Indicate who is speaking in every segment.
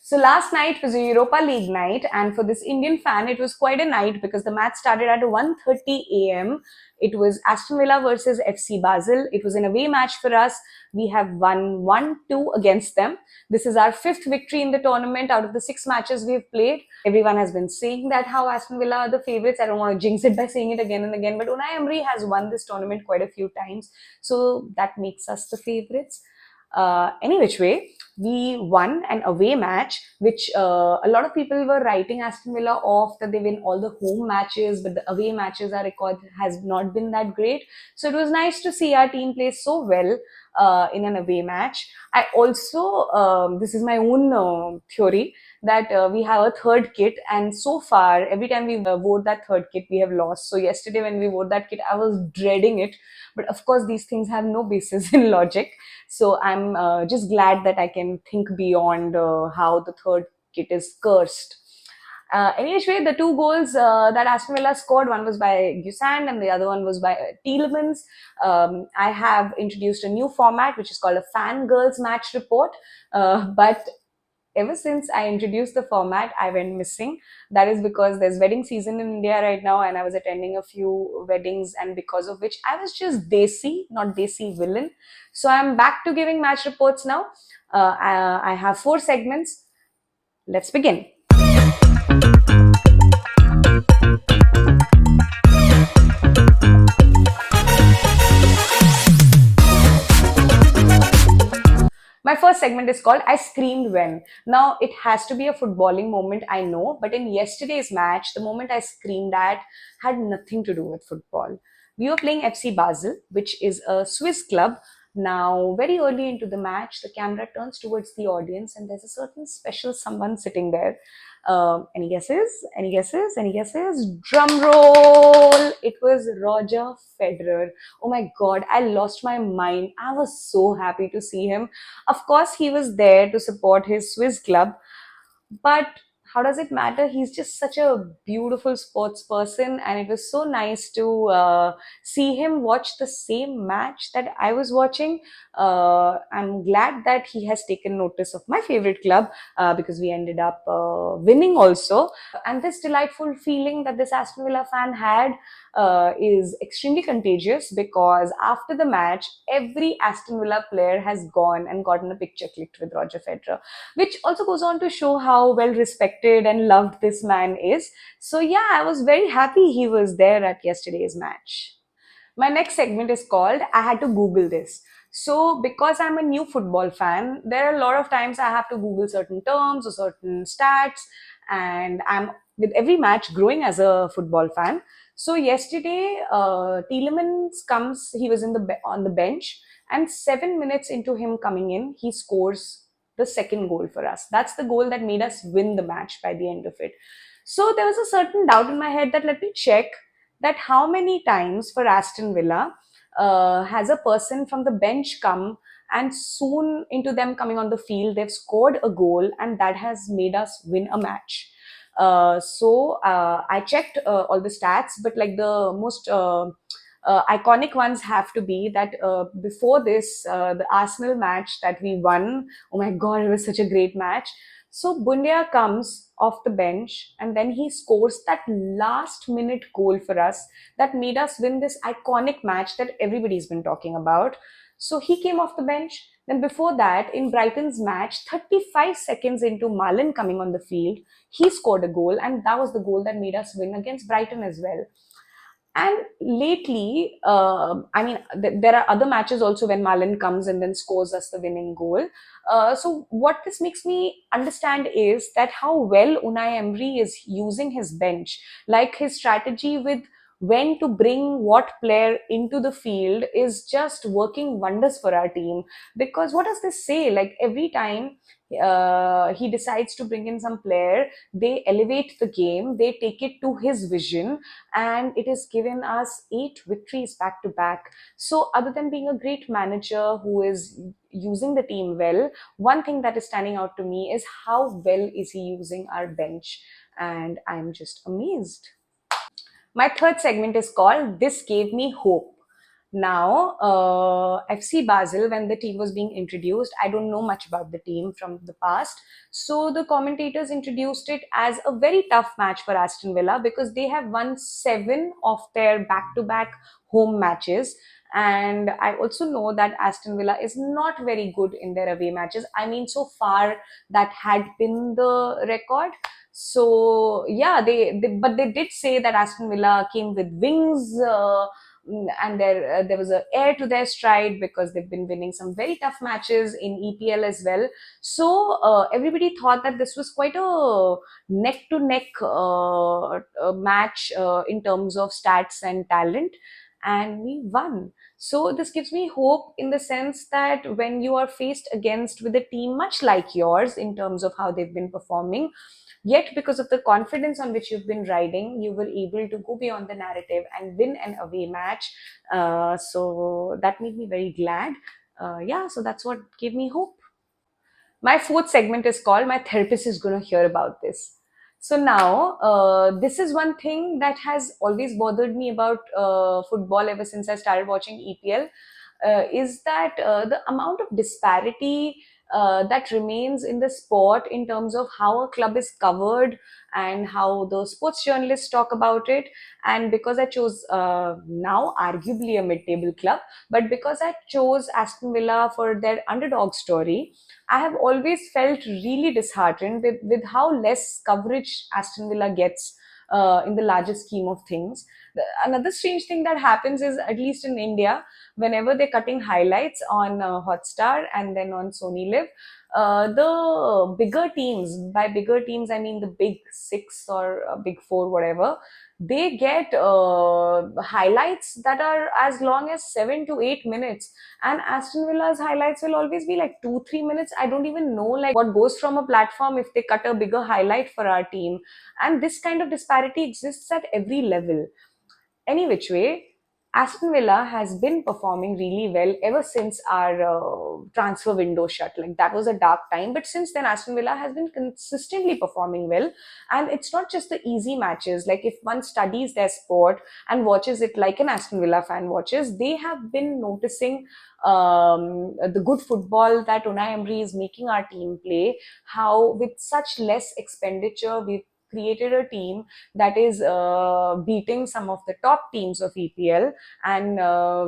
Speaker 1: So last night was a Europa League night, and for this Indian fan, it was quite a night because the match started at 1:30 a.m. It was Aston Villa versus FC Basel. It was an away match for us. We have won 1-2 against them. This is our fifth victory in the tournament out of the six matches we've played. Everyone has been saying that how Aston Villa are the favourites. I don't want to jinx it by saying it again and again, but Unai Emery has won this tournament quite a few times, so that makes us the favourites. Any which way, we won an away match, which a lot of people were writing Aston Villa off that they win all the home matches, but the away matches, our record has not been that great. So it was nice to see our team play so well in an away match. I also, this is my own theory, that we have a third kit, and so far, every time we wore that third kit, we have lost. So yesterday, when we wore that kit, I was dreading it. But of course, these things have no basis in logic. So I'm just glad that I can think beyond how the third kit is cursed. Anyway, the two goals that Aston Villa scored, one was by Gusand and the other one was by Tielemans. I have introduced a new format which is called a Fangirls Match Report. But ever since I introduced the format, I went missing. That is because there's wedding season in India right now, and I was attending a few weddings, and because of which I was just desi, not desi villain. So I'm back to giving match reports now. I have four segments. Let's begin. My first segment is called I Screamed When. Now, it has to be a footballing moment, I know, but in yesterday's match, the moment I screamed at had nothing to do with football. We were playing FC Basel, which is a Swiss club. Now, very early into the match, the camera turns towards the audience, and there's a certain special someone sitting there. Any guesses? Any guesses? Any guesses? Drum roll! It was Roger Federer. Oh my god, I lost my mind. I was so happy to see him. Of course, he was there to support his Swiss club, but how does it matter? He's just such a beautiful sports person, and it was so nice to see him watch the same match that I was watching. I'm glad that he has taken notice of my favorite club because we ended up winning also. And this delightful feeling that this Aston Villa fan had is extremely contagious because after the match, every Aston Villa player has gone and gotten a picture clicked with Roger Federer, which also goes on to show how well respected and loved this man is. So, yeah, I was very happy he was there at yesterday's match. My next segment is called I Had to Google This. So, because I'm a new football fan, there are a lot of times I have to Google certain terms or certain stats, and I'm with every match growing as a football fan. So, yesterday, Tielemans comes, he was on the bench, and 7 minutes into him coming in, he scores the second goal for us. That's the goal that made us win the match by the end of it. So, there was a certain doubt in my head that let me check that how many times for Aston Villa has a person from the bench come and soon into them coming on the field, they've scored a goal and that has made us win a match. So I checked all the stats, but like the most iconic ones have to be that before this, the Arsenal match that we won, oh my God, it was such a great match. So Bundia comes off the bench and then he scores that last minute goal for us that made us win this iconic match that everybody's been talking about. So he came off the bench. Then before that, in Brighton's match, 35 seconds into Malin coming on the field, he scored a goal and that was the goal that made us win against Brighton as well. And lately, there are other matches also when Malin comes and then scores us the winning goal. So what this makes me understand is that how well Unai Emery is using his bench, like his strategy with when to bring what player into the field is just working wonders for our team. Because what does this say? Like every time he decides to bring in some player, they elevate the game, they take it to his vision, and it has given us 8 victories back to back. So, other than being a great manager who is using the team well, one thing that is standing out to me is how well is he using our bench, and I'm just amazed. My third segment is called This Gave Me Hope. Now, FC Basel, when the team was being introduced, I don't know much about the team from the past. So the commentators introduced it as a very tough match for Aston Villa because they have won seven of their back to back home matches. And I also know that Aston Villa is not very good in their away matches. I mean, so far that had been the record. So yeah, but they did say that Aston Villa came with wings. And there was a air to their stride because they've been winning some very tough matches in EPL as well. So everybody thought that this was quite a neck to neck match in terms of stats and talent, and we won. So this gives me hope in the sense that when you are faced against with a team much like yours in terms of how they've been performing, yet because of the confidence on which you've been riding, you were able to go beyond the narrative and win an away match. So that made me very glad. Yeah, so that's what gave me hope. My fourth segment is called My Therapist is Going to Hear About This. So now, this is one thing that has always bothered me about football ever since I started watching EPL. Is that the amount of disparity that remains in the sport in terms of how a club is covered and how the sports journalists talk about it. And because I chose now arguably a mid-table club, but because I chose Aston Villa for their underdog story, I have always felt really disheartened with how less coverage Aston Villa gets in the larger scheme of things. Another strange thing that happens is, at least in India, whenever they're cutting highlights on Hotstar and then on Sony Live, the bigger teams, by bigger teams, I mean the big six or big four, whatever, they get highlights that are as long as 7 to 8 minutes, and Aston Villa's highlights will always be like 2 3 minutes. I don't even know like what goes from a platform if they cut a bigger highlight for our team. And this kind of disparity exists at every level. Any which way, Aston Villa has been performing really well ever since our transfer window shut. Like that was a dark time, but since then, Aston Villa has been consistently performing well. And it's not just the easy matches. Like if one studies their sport and watches it like an Aston Villa fan watches, they have been noticing the good football that Unai Emery is making our team play. How with such less expenditure, we've created a team that is beating some of the top teams of EPL, and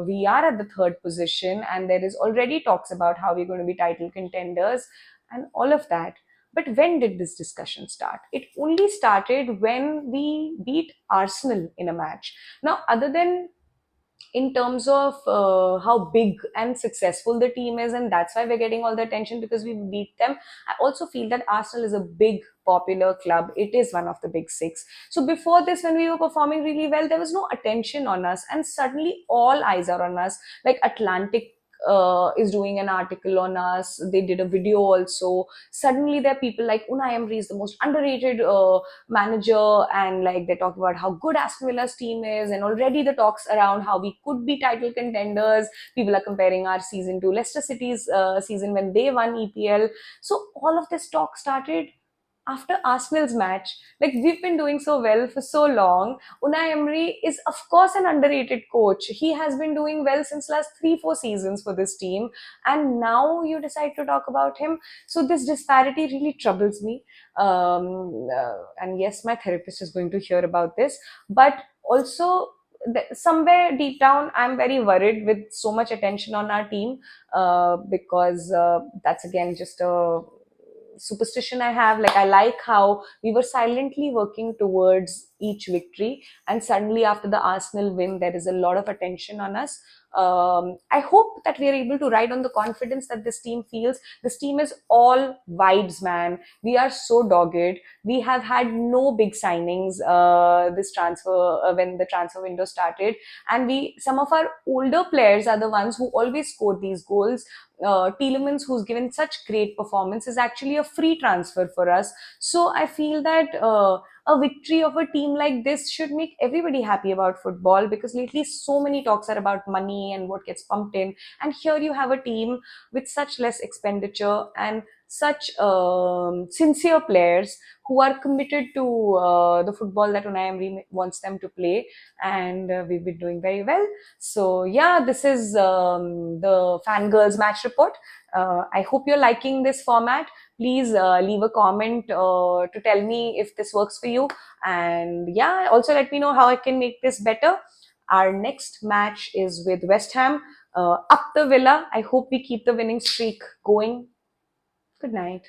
Speaker 1: we are at the third position, and there is already talks about how we're going to be title contenders and all of that. But when did this discussion start? It only started when we beat Arsenal in a match. Now, other than in terms of how big and successful the team is, and that's why we're getting all the attention because we beat them. I also feel that Arsenal is a big popular club. It is one of the big six. So before this, when we were performing really well, there was no attention on us, and suddenly all eyes are on us. Like Atlantic is doing an article on us. They did a video also. Suddenly, there are people like Unai Emery is the most underrated manager, and like they talk about how good Aston Villa's team is, and already the talks around how we could be title contenders. People are comparing our season to Leicester City's season when they won EPL. So all of this talk started after Arsenal's match. Like we've been doing so well for so long. Unai Emery is of course an underrated coach. He has been doing well since last 3 4 seasons for this team, and now you decide to talk about him. So this disparity really troubles me. And yes, my therapist is going to hear about this, but also somewhere deep down I'm very worried with so much attention on our team, because that's again just a superstition I have. Like, I like how we were silently working towards each victory, and suddenly after the Arsenal win, there is a lot of attention on us. I hope that we are able to ride on the confidence that this team feels. This team is all vibes, man. We are so dogged. We have had no big signings this transfer when the transfer window started, and we some of our older players are the ones who always score these goals. Tielemans, who's given such great performance, is actually a free transfer for us. So I feel that a victory of a team like this should make everybody happy about football, because lately so many talks are about money and what gets pumped in. And here you have a team with such less expenditure and such sincere players who are committed to the football that Unai Emery wants them to play, and we've been doing very well. So yeah, this is the Fangirls Match Report. I hope you're liking this format. Please leave a comment to tell me if this works for you, and yeah, also let me know how I can make this better. Our next match is with West Ham, up the Villa. I hope we keep the winning streak going. Good night.